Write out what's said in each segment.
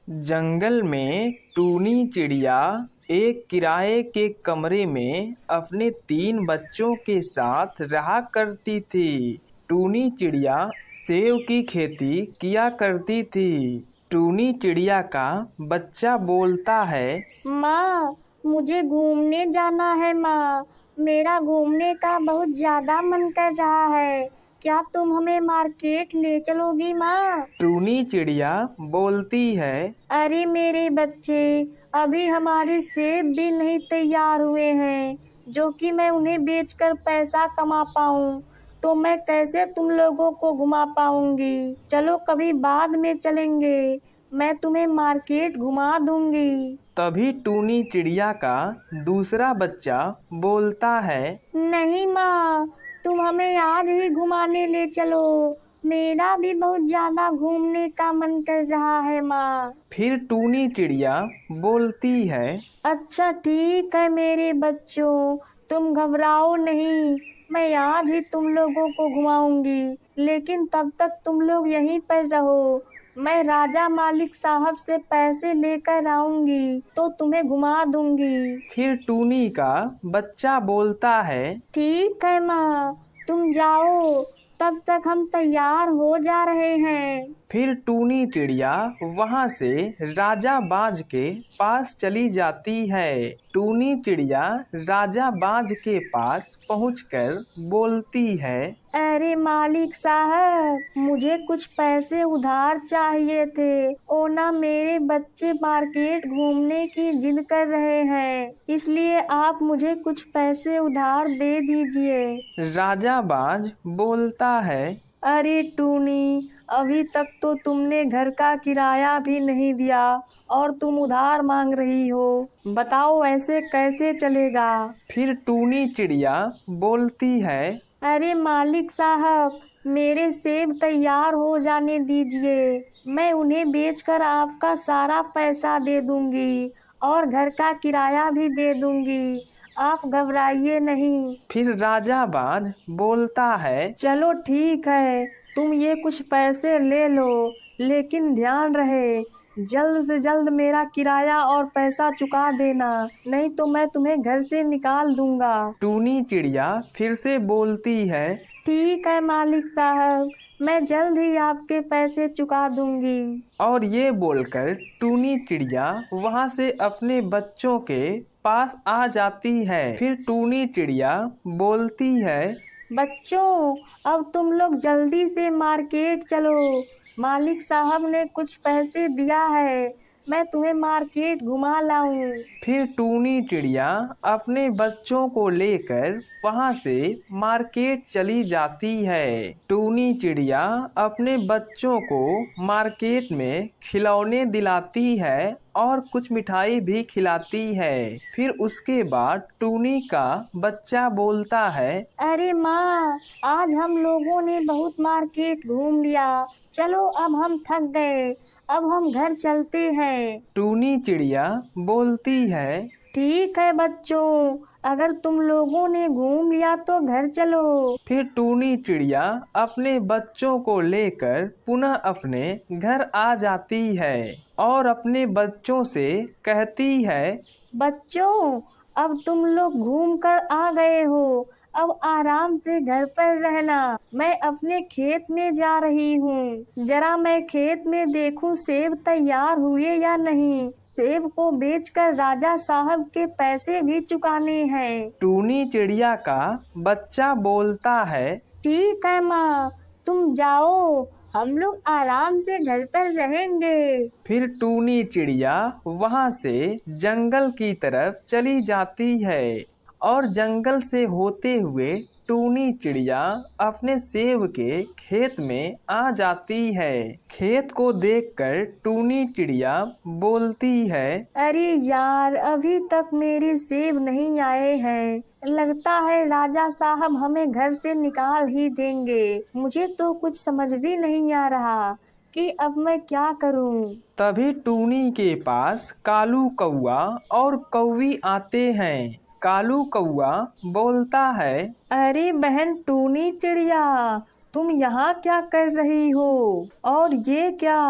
जंगल में टूनी चिड़िया एक किराए के कमरे में अपने 3 बच्चों के साथ रहा करती थी। टूनी चिड़िया सेब की खेती किया करती थी। टूनी चिड़िया का बच्चा बोलता है, माँ, मुझे घूमने जाना है माँ। मेरा घूमने का बहुत ज्यादा मन कर रहा है। क्या तुम हमें मार्केट ले चलोगी माँ? टूनी चिड़िया बोलती है, अरे मेरे बच्चे, अभी हमारे सेब भी नहीं तैयार हुए हैं जो कि मैं उन्हें बेचकर पैसा कमा पाऊँ। तो मैं कैसे तुम लोगों को घुमा पाऊंगी? चलो कभी बाद में चलेंगे, मैं तुम्हें मार्केट घुमा दूंगी। तभी टूनी चिड़िया का दूसरा बच्चा बोलता है, नहीं माँ, तुम हमें आज ही घुमाने ले चलो। मेरा भी बहुत ज्यादा घूमने का मन कर रहा है माँ। फिर टूनी चिड़िया बोलती है, अच्छा ठीक है मेरे बच्चों, तुम घबराओ नहीं। मैं आज ही तुम लोगों को घुमाऊंगी, लेकिन तब तक तुम लोग यहीं पर रहो। मैं राजा मालिक साहब से पैसे लेकर आऊंगी तो तुम्हें घुमा दूंगी। फिर टूनी का बच्चा बोलता है, ठीक है माँ, तुम जाओ, तब तक हम तैयार हो जा रहे हैं। फिर टूनी चिड़िया वहां से राजा बाज के पास चली जाती है। टूनी चिड़िया राजा बाज के पास पहुंचकर बोलती है, अरे मालिक साहब, मुझे कुछ पैसे उधार चाहिए थे। ओ ना, मेरे बच्चे मार्केट घूमने की जिद कर रहे हैं, इसलिए आप मुझे कुछ पैसे उधार दे दीजिए। राजा बाज बोलता है, अरे टूनी, अभी तक तो तुमने घर का किराया भी नहीं दिया और तुम उधार मांग रही हो। बताओ ऐसे कैसे चलेगा? फिर टूनी चिड़िया बोलती है, अरे मालिक साहब, मेरे सेब तैयार हो जाने दीजिए। मैं उन्हें बेचकर आपका सारा पैसा दे दूंगी और घर का किराया भी दे दूंगी। आप घबराइए नहीं। फिर राजा बाज बोलता है, चलो ठीक है, तुम ये कुछ पैसे ले लो, लेकिन ध्यान रहे जल्द से जल्द मेरा किराया और पैसा चुका देना, नहीं तो मैं तुम्हें घर से निकाल दूंगा। टूनी चिड़िया फिर से बोलती है, ठीक है मालिक साहब, मैं जल्द ही आपके पैसे चुका दूंगी। और ये बोलकर टूनी चिड़िया वहां से अपने बच्चों के पास आ जाती है। फिर टूनी चिड़िया बोलती है, बच्चों, अब तुम लोग जल्दी से मार्केट चलो। मालिक साहब ने कुछ पैसे दिया है, मैं तुम्हें मार्केट घुमा लाऊं। फिर टूनी चिड़िया अपने बच्चों को लेकर वहां से मार्केट चली जाती है। टूनी चिड़िया अपने बच्चों को मार्केट में खिलौने दिलाती है और कुछ मिठाई भी खिलाती है। फिर उसके बाद टूनी का बच्चा बोलता है, अरे माँ, आज हम लोगों ने बहुत मार्केट घूम लिया। चलो अब हम थक गए, अब हम घर चलते हैं। टूनी चिड़िया बोलती है, ठीक है बच्चों, अगर तुम लोगों ने घूम लिया तो घर चलो। फिर टूनी चिड़िया अपने बच्चों को लेकर पुनः अपने घर आ जाती है और अपने बच्चों से कहती है, बच्चों, अब तुम लोग घूम कर आ गए हो, अब आराम से घर पर रहना। मैं अपने खेत में जा रही हूँ, जरा मैं खेत में देखूं सेब तैयार हुए या नहीं। सेब को बेचकर राजा साहब के पैसे भी चुकाने हैं। टूनी चिड़िया का बच्चा बोलता है, ठीक है माँ, तुम जाओ, हम लोग आराम से घर पर रहेंगे। फिर टूनी चिड़िया वहां से जंगल की तरफ चली जाती है और जंगल से होते हुए टूनी चिड़िया अपने सेब के खेत में आ जाती है। खेत को देखकर टूनी चिड़िया बोलती है, अरे यार, अभी तक मेरे सेब नहीं आए हैं। लगता है राजा साहब हमें घर से निकाल ही देंगे। मुझे तो कुछ समझ भी नहीं आ रहा कि अब मैं क्या करूं। तभी टूनी के पास कालू कौआ और कौवी आते हैं। कालू कौआ बोलता है, अरे बहन टूनी चिड़िया, तुम यहाँ क्या कर रही हो? और ये क्या,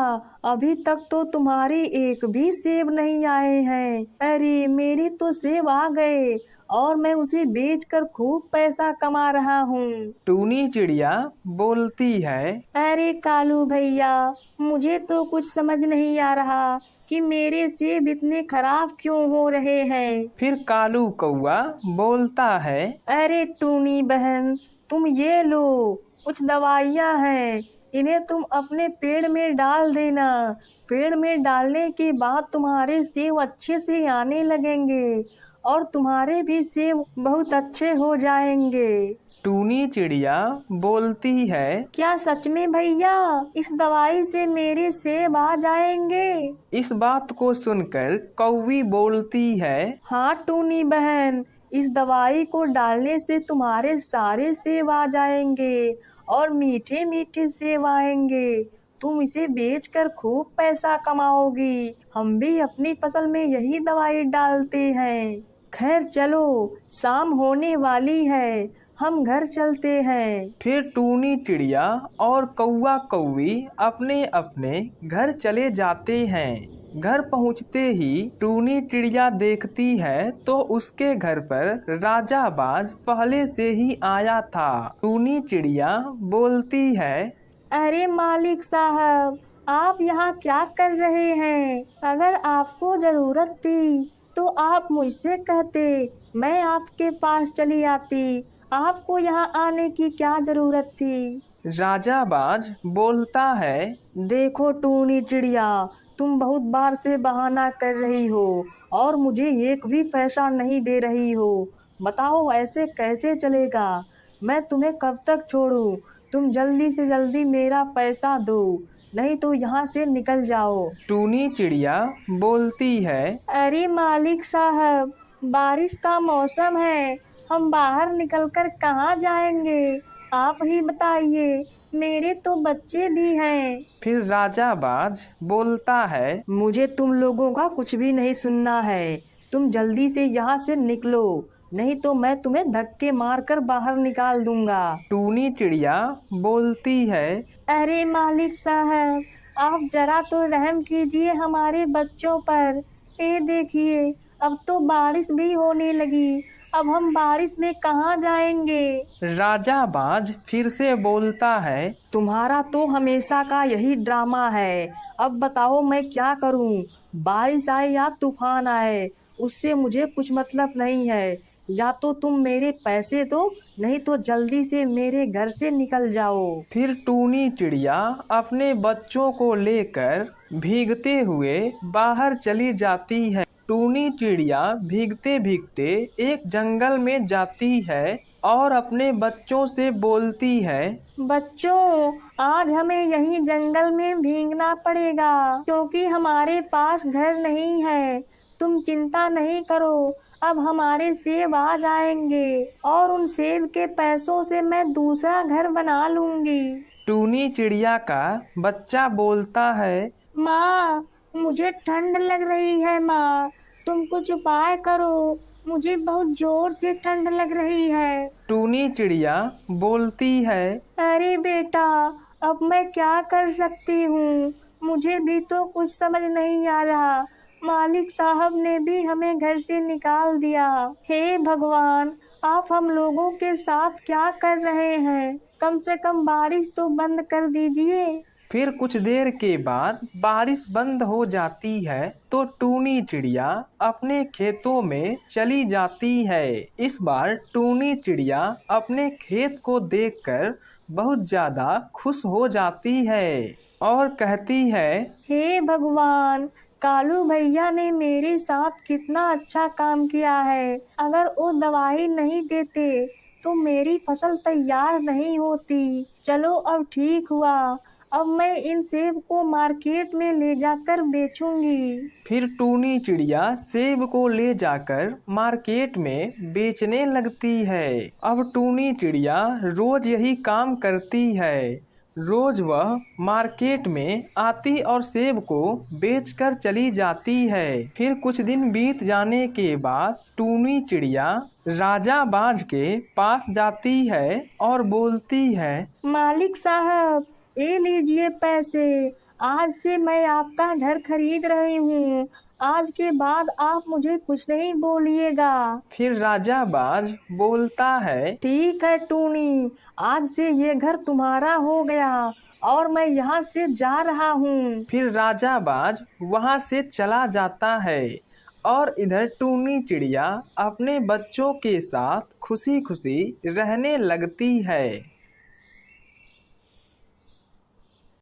अभी तक तो तुम्हारी एक भी सेब नहीं आए हैं। अरे मेरी तो सेब आ गए और मैं उसे बेचकर खूब पैसा कमा रहा हूँ। टूनी चिड़िया बोलती है, अरे कालू भैया, मुझे तो कुछ समझ नहीं आ रहा कि मेरे सेब इतने खराब क्यों हो रहे हैं। फिर कालू कौआ बोलता है, अरे टूनी बहन, तुम ये लो, कुछ दवाइयाँ हैं, इन्हें तुम अपने पेड़ में डाल देना। पेड़ में डालने के बाद तुम्हारे सेब अच्छे से आने लगेंगे और तुम्हारे भी सेब बहुत अच्छे हो जाएंगे। टूनी चिड़िया बोलती है, क्या सच में भैया, इस दवाई से मेरे सेब आ जाएंगे? इस बात को सुनकर कौवी बोलती है, हाँ टूनी बहन, इस दवाई को डालने से तुम्हारे सारे सेब आ जाएंगे और मीठे मीठे सेब आएंगे। तुम इसे बेचकर खूब पैसा कमाओगी। हम भी अपनी फसल में यही दवाई डालते हैं। खैर चलो, शाम होने वाली है, हम घर चलते हैं। फिर टूनी चिड़िया और कौवा कौवी अपने अपने घर चले जाते हैं। घर पहुंचते ही टूनी चिड़िया देखती है तो उसके घर पर राजा बाज पहले से ही आया था। टूनी चिड़िया बोलती है, अरे मालिक साहब, आप यहाँ क्या कर रहे हैं? अगर आपको जरूरत थी तो आप मुझसे कहते, मैं आपके पास चली आती। आपको यहाँ आने की क्या जरूरत थी? राजा बाज बोलता है, देखो टूनी चिड़िया, तुम बहुत बार से बहाना कर रही हो और मुझे एक भी पैसा नहीं दे रही हो। बताओ ऐसे कैसे चलेगा? मैं तुम्हें कब तक छोड़ूं? तुम जल्दी से जल्दी मेरा पैसा दो, नहीं तो यहाँ से निकल जाओ। टूनी चिड़िया बोलती है, अरे मालिक साहब, बारिश का मौसम है, हम बाहर निकलकर कहाँ जाएंगे? आप ही बताइए, मेरे तो बच्चे भी हैं। फिर राजा बाज बोलता है, मुझे तुम लोगों का कुछ भी नहीं सुनना है। तुम जल्दी से यहाँ से निकलो, नहीं तो मैं तुम्हें धक्के मारकर बाहर निकाल दूंगा। टूनी चिड़िया बोलती है, अरे मालिक साहब, आप जरा तो रहम कीजिए हमारे बच्चों पर। ये देखिए, अब तो बारिश भी होने लगी, अब हम बारिश में कहाँ जाएंगे? राजा बाज फिर से बोलता है, तुम्हारा तो हमेशा का यही ड्रामा है। अब बताओ मैं क्या करूं? बारिश आए या तूफान आए, उससे मुझे कुछ मतलब नहीं है। या तो तुम मेरे पैसे दो, नहीं तो जल्दी से मेरे घर से निकल जाओ। फिर टूनी चिड़िया अपने बच्चों को लेकर भीगते हुए बाहर चली जाती है। टूनी चिड़िया भीगते भीगते एक जंगल में जाती है और अपने बच्चों से बोलती है, बच्चों, आज हमें यहीं जंगल में भीगना पड़ेगा क्योंकि हमारे पास घर नहीं है। तुम चिंता नहीं करो, अब हमारे सेब आ जाएंगे और उन सेब के पैसों से मैं दूसरा घर बना लूंगी। टूनी चिड़िया का बच्चा बोलता है, माँ, मुझे ठंड लग रही है। माँ, तुम कुछ उपाय करो, मुझे बहुत जोर से ठंड लग रही है। टूनी चिड़िया बोलती है, अरे बेटा, अब मैं क्या कर सकती हूँ? मुझे भी तो कुछ समझ नहीं आ रहा। मालिक साहब ने भी हमें घर से निकाल दिया। हे भगवान, आप हम लोगों के साथ क्या कर रहे हैं? कम से कम बारिश तो बंद कर दीजिए। फिर कुछ देर के बाद बारिश बंद हो जाती है तो टूनी चिड़िया अपने खेतों में चली जाती है। इस बार टूनी चिड़िया अपने खेत को देखकर बहुत ज्यादा खुश हो जाती है और कहती है, हे भगवान, कालू भैया ने मेरे साथ कितना अच्छा काम किया है। अगर वो दवाई नहीं देते तो मेरी फसल तैयार नहीं होती। चलो अब ठीक हुआ, अब मैं इन सेब को मार्केट में ले जाकर बेचूंगी। फिर टूनी चिड़िया सेब को ले जाकर मार्केट में बेचने लगती है। अब टूनी चिड़िया रोज यही काम करती है। रोज वह मार्केट में आती और सेब को बेचकर चली जाती है। फिर कुछ दिन बीत जाने के बाद टूनी चिड़िया राजा बाज के पास जाती है और बोलती है, मालिक साहब, ये लीजिए पैसे। आज से मैं आपका घर खरीद रही हूँ। आज के बाद आप मुझे कुछ नहीं बोलिएगा। फिर राजा बाज बोलता है, ठीक है टूनी, आज से ये घर तुम्हारा हो गया और मैं यहाँ से जा रहा हूँ। फिर राजा बाज वहाँ से चला जाता है और इधर टूनी चिड़िया अपने बच्चों के साथ खुशी खुशी रहने लगती है।